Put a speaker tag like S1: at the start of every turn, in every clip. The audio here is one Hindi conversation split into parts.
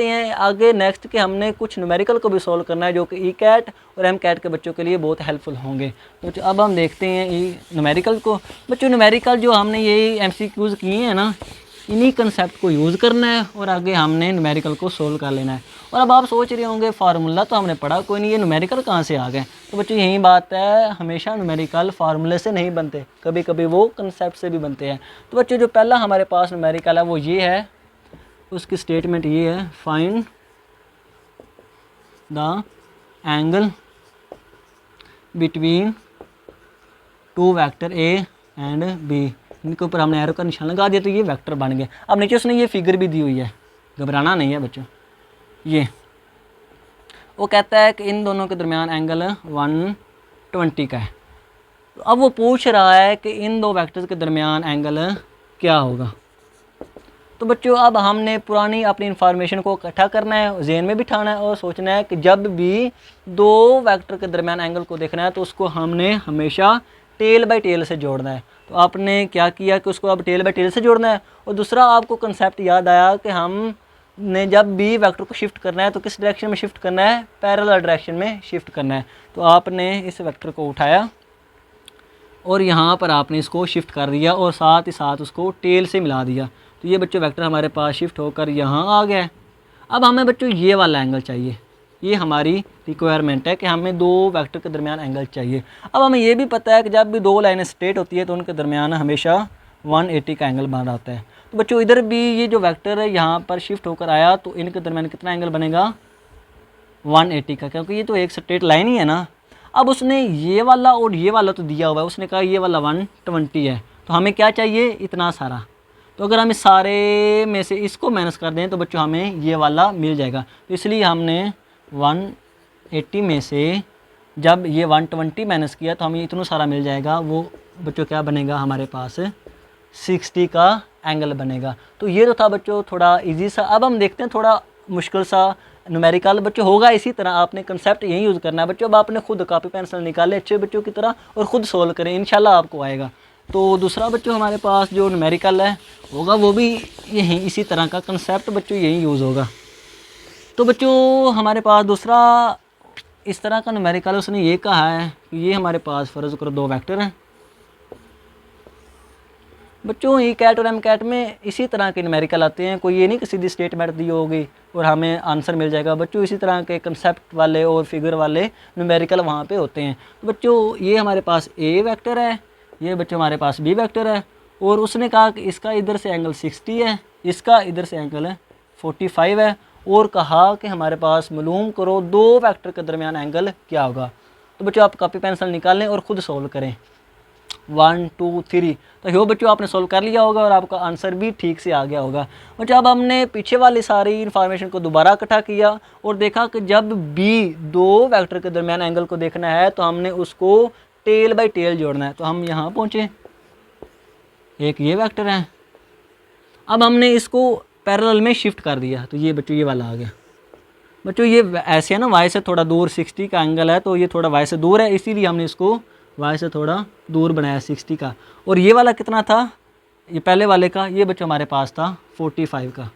S1: हैं आगे नेक्स्ट के हमने कुछ न्यूमेरिकल को भी सॉल्व करना है जो कि ई कैट और एम कैट के बच्चों के लिए बहुत हेल्पफुल होंगे। तो अब हम देखते हैं ई न्यूमेरिकल को। बच्चों न्यूमेरिकल जो हमने यही एमसीक्यूज़ किए हैं ना, इन्हीं कंसेप्ट को यूज़ करना है और आगे हमने न्यूमेरिकल को सोल्व कर लेना है। और अब आप सोच रहे होंगे फार्मूला तो हमने पढ़ा कोई नहीं, ये न्यूमेरिकल कहाँ से आ गए। तो बच्चों यही बात है, हमेशा न्यूमेरिकल फार्मूले से नहीं बनते, कभी कभी वो कंसेप्ट से भी बनते हैं। तो बच्चों जो पहला हमारे पास न्यूमेरिकल है वो ये है, उसकी स्टेटमेंट ये है, find the angle between two vector a and b. इनके ऊपर हमने एरो का निशान लगा दिया तो ये वेक्टर बन गए। अब नीचे उसने ये फिगर भी दी हुई है, घबराना नहीं है बच्चों। ये वो कहता है कि इन दोनों के दरमियान एंगल 120 का है। तो अब वो पूछ रहा है कि इन दो वेक्टर्स के दरमियान एंगल क्या होगा। तो बच्चों अब हमने पुरानी अपनी इंफॉर्मेशन को इकट्ठा करना है, ज़हन में बिठाना है और सोचना है कि जब भी दो वेक्टर के दरमियान एंगल को देखना है तो उसको हमने हमेशा टेल बाय टेल से जोड़ना है। तो आपने क्या किया कि उसको अब टेल बाय टेल से जोड़ना है। और दूसरा आपको कंसेप्ट याद आया कि हमने जब भी वेक्टर को शिफ्ट करना है तो किस डायरेक्शन में शिफ्ट करना है, पैरेलल डायरेक्शन में शिफ्ट करना है। तो आपने इस वेक्टर को उठाया और यहाँ पर आपने इसको शिफ्ट कर दिया और साथ ही साथ उसको टेल से मिला दिया। तो ये बच्चों वेक्टर हमारे पास शिफ्ट होकर यहाँ आ गया। अब हमें बच्चों ये वाला एंगल चाहिए, ये हमारी रिक्वायरमेंट है कि हमें दो वेक्टर के दरमियान एंगल चाहिए। अब हमें ये भी पता है कि जब भी दो लाइनें स्ट्रेट होती है तो उनके दरमियान हमेशा 180 का एंगल बन आता है। तो बच्चों इधर भी ये जो वेक्टर है यहाँ पर शिफ्ट होकर आया तो इनके दरमियान कितना एंगल बनेगा, 180 का, क्योंकि ये तो एक स्ट्रेट लाइन ही है ना। अब उसने ये वाला और ये वाला तो दिया हुआ है, उसने कहा ये वाला 120 है, तो हमें क्या चाहिए, इतना सारा। तो अगर हम इस सारे में से इसको माइनस कर दें तो बच्चों हमें ये वाला मिल जाएगा। तो इसलिए हमने 180 में से जब ये 120 माइनस किया तो हमें इतना सारा मिल जाएगा। वो बच्चों क्या बनेगा, हमारे पास 60 का एंगल बनेगा। तो ये तो था बच्चों थोड़ा इजी सा। अब हम देखते हैं थोड़ा मुश्किल सा न्यूमेरिकल। बच्चों होगा इसी तरह, आपने कंसेप्ट यही यूज़ करना है बच्चों। अब आपने खुद कॉपी पेंसिल निकाले अच्छे बच्चों की तरह और ख़ुद सोल्व करें, इंशाल्लाह आपको आएगा। तो दूसरा बच्चों हमारे पास जो न्यूमेरिकल है होगा वो भी यही इसी तरह का कंसेप्ट बच्चों यही यूज़ होगा। तो बच्चों हमारे पास दूसरा इस तरह का न्यूमेरिकल, उसने ये कहा है कि ये हमारे पास फ़र्ज़ करो दो वेक्टर हैं। बच्चों ई कैट और एम कैट में इसी तरह के न्यूमेरिकल आते हैं, कोई ये नहीं कि सीधी स्टेटमेंट दी होगी और हमें आंसर मिल जाएगा। बच्चों इसी तरह के कंसेप्ट वाले और फिगर वाले न्यूमेरिकल वहाँ पे होते हैं। तो बच्चों ये हमारे पास ए वेक्टर है, ये बच्चों हमारे पास बी वेक्टर है और उसने कहा कि इसका इधर से एंगल 60 है, इसका इधर से एंगल 45 है और कहा कि हमारे पास मालूम करो दो वेक्टर के दरमियान एंगल क्या होगा। तो बच्चों आप कॉपी पेंसिल निकाल लें और ख़ुद सोल्व करें 1 2 3। तो यो बच्चों आपने सोल्व कर लिया होगा और आपका आंसर भी ठीक से आ गया होगा। बच्चों अब हमने पीछे वाली सारी इन्फॉर्मेशन को दोबारा इकट्ठा किया और देखा कि जब भी दो वेक्टर के दरमियान एंगल को देखना है तो हमने उसको टेल बाय टेल जोड़ना है। तो हम यहाँ पहुँचे, एक ये वेक्टर है, अब हमने इसको पैरेलल में शिफ्ट कर दिया तो ये बच्चों ये वाला आ गया। बच्चों ये ऐसे है ना, वाई से थोड़ा दूर 60 का एंगल है तो ये थोड़ा वाई से दूर है, इसीलिए हमने इसको वाई से थोड़ा दूर बनाया 60 का। और ये वाला कितना था, ये पहले वाले का, ये बच्चों हमारे पास था 45 का।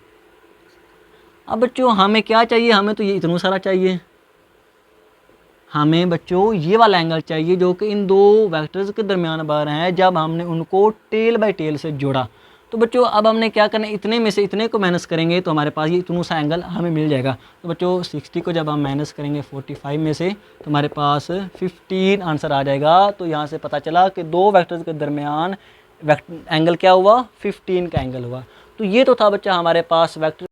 S1: अब बच्चों हमें क्या चाहिए, हमें तो ये इतना सारा चाहिए, हमें बच्चों ये वाला एंगल चाहिए जो कि इन दो वेक्टर्स के दरमियान बन रहा है जब हमने उनको टेल बाय टेल से जोड़ा। तो बच्चों अब हमने क्या करना है, इतने में से इतने को माइनस करेंगे तो हमारे पास ये इतना सा एंगल हमें मिल जाएगा। तो बच्चों 60 को जब हम माइनस करेंगे 45 में से तो हमारे पास 15 आंसर आ जाएगा। तो यहाँ से पता चला कि दो वेक्टर्स के दरमियान एंगल क्या हुआ, 15 का एंगल हुआ। तो ये तो था बच्चा हमारे पास वेक्टर